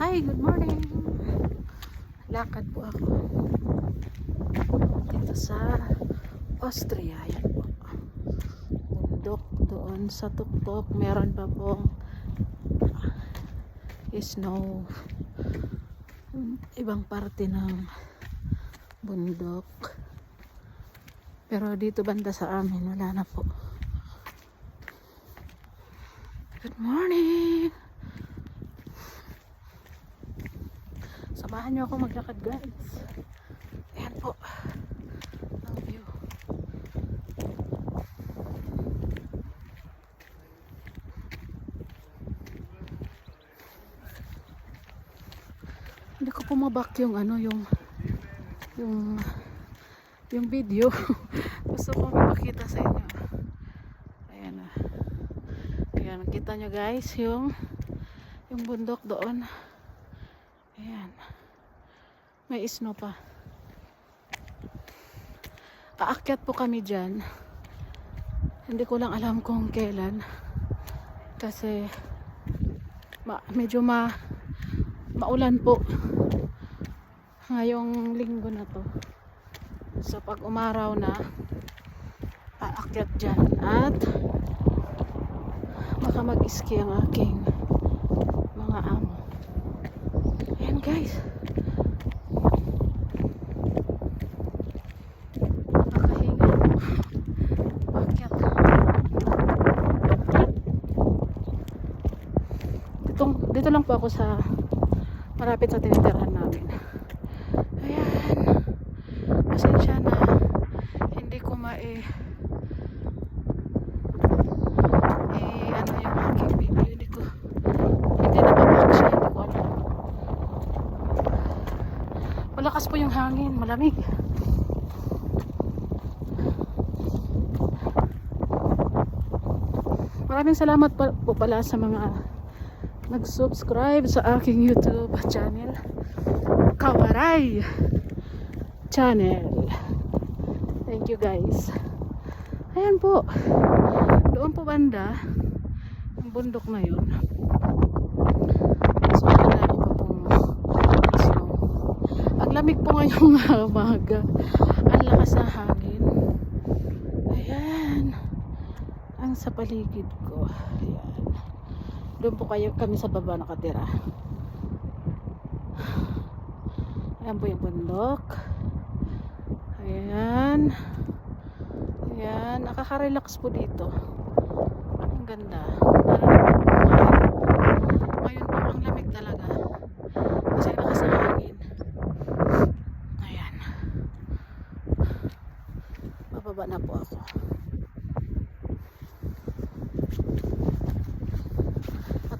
Hi, good morning. Lakad po ako dito sa Austria. Yan po. Bundok doon sa tuktok. Meron pa pong snow. Ibang parte ng bundok. Pero dito banda sa amin, wala na po. Good morning! Samahan niyo ako maglakad, guys. Ayan po ang view. Hindi ko pumabak yung ano, yung video. Gusto ko makita sa inyo. Ayan na. Ayan, nakita nyo guys yung bundok doon. Ayan. May snow pa. Aakyat po kami dyan. Hindi ko lang alam kung kailan. Kasi medyo maulan po ngayong linggo na to. So pag umaraw na, aakyat dyan at baka mag-ski ang aking mga amo. Ayan guys. Nakakahinga po. Aakyat. Dito lang po ako sa malapit sa tinitirhan namin. Ayan. Pasensya na. Hindi ko ano yung aking video. Hindi nababak siya. Hindi ko alam. Malakas po yung hangin. Malamig. Maraming salamat po pala sa mga nag-subscribe sa aking YouTube channel, Kawaray Channel. Thank you guys. Ayan po. Doon po banda ang bundok na yun. So marami pa pong snow. Ang lamig po ngayong umaga. Ang lakas ng hangin. Ayan. Ang sa paligid ko. Ayan. Doon po kami sa baba nakatira. Ayan po yung bundok. Ayan. Ayan. Nakaka-relax po dito. Ang ganda. Ngayon po ang lamig talaga. Kasi lakas ang hangin. Ayan. Bababa na po ako.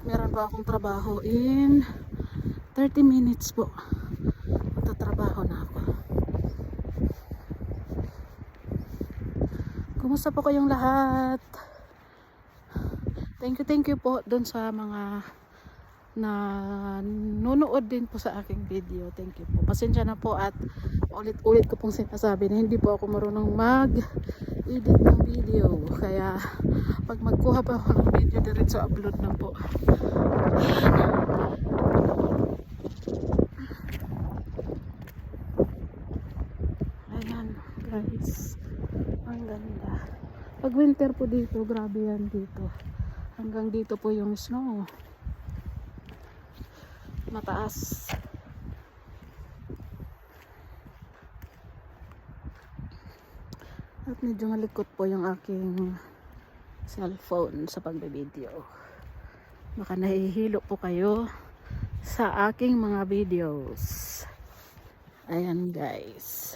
Meron pa akong trabaho in 30 minutes po. Magtatrabaho na ako. Kumusta po kayong lahat? Thank you po dun sa mga na nunood din po sa aking video. Thank you po. Pasensya na po at ulit-ulit ko pong sinasabi na hindi po ako marunong mag-edit ng video. Kaya pag magkuha pa ako ng video, diretso upload na po. Ayan guys, ang ganda. Pag winter po dito, grabe yan dito. Hanggang dito po yung snow. Mataas. At medyo malikot po yung aking cellphone sa pagbibideo. Baka nahihilo po kayo sa aking mga videos. Ayan guys.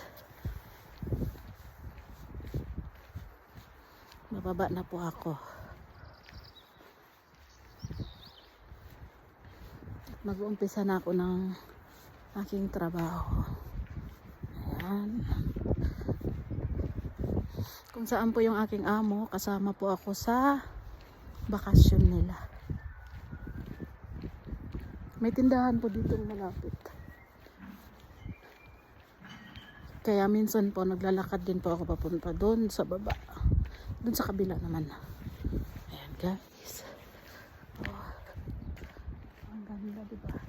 Mababa na po ako. Mag-uumpisa na ako ng aking trabaho. Ayan. Kung saan po yung aking amo, kasama po ako sa bakasyon nila. May tindahan po dito malapit. Kaya minsan po naglalakad din po ako papunta doon sa baba. Doon sa kabila naman. Ayan guys. Oh, ang ganda diba?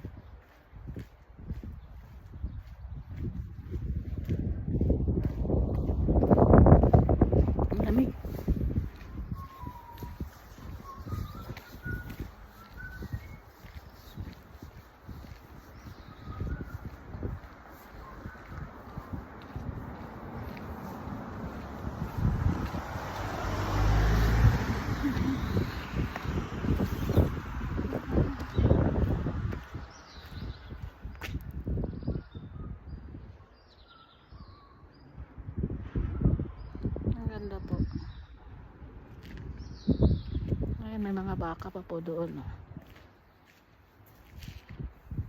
baka pa po doon. Oh.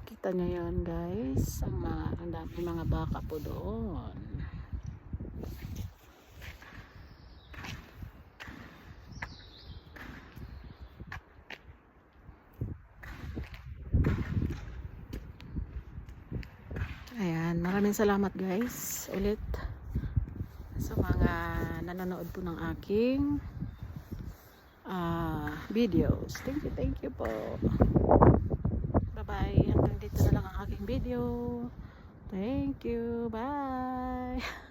Kita nyo yun guys, ang dami mga baka po doon. Ayan, maraming salamat guys ulit sa mga nanonood po ng aking videos. Thank you po. Bye bye, hanggang dito na lang ang aking video. Thank you, bye.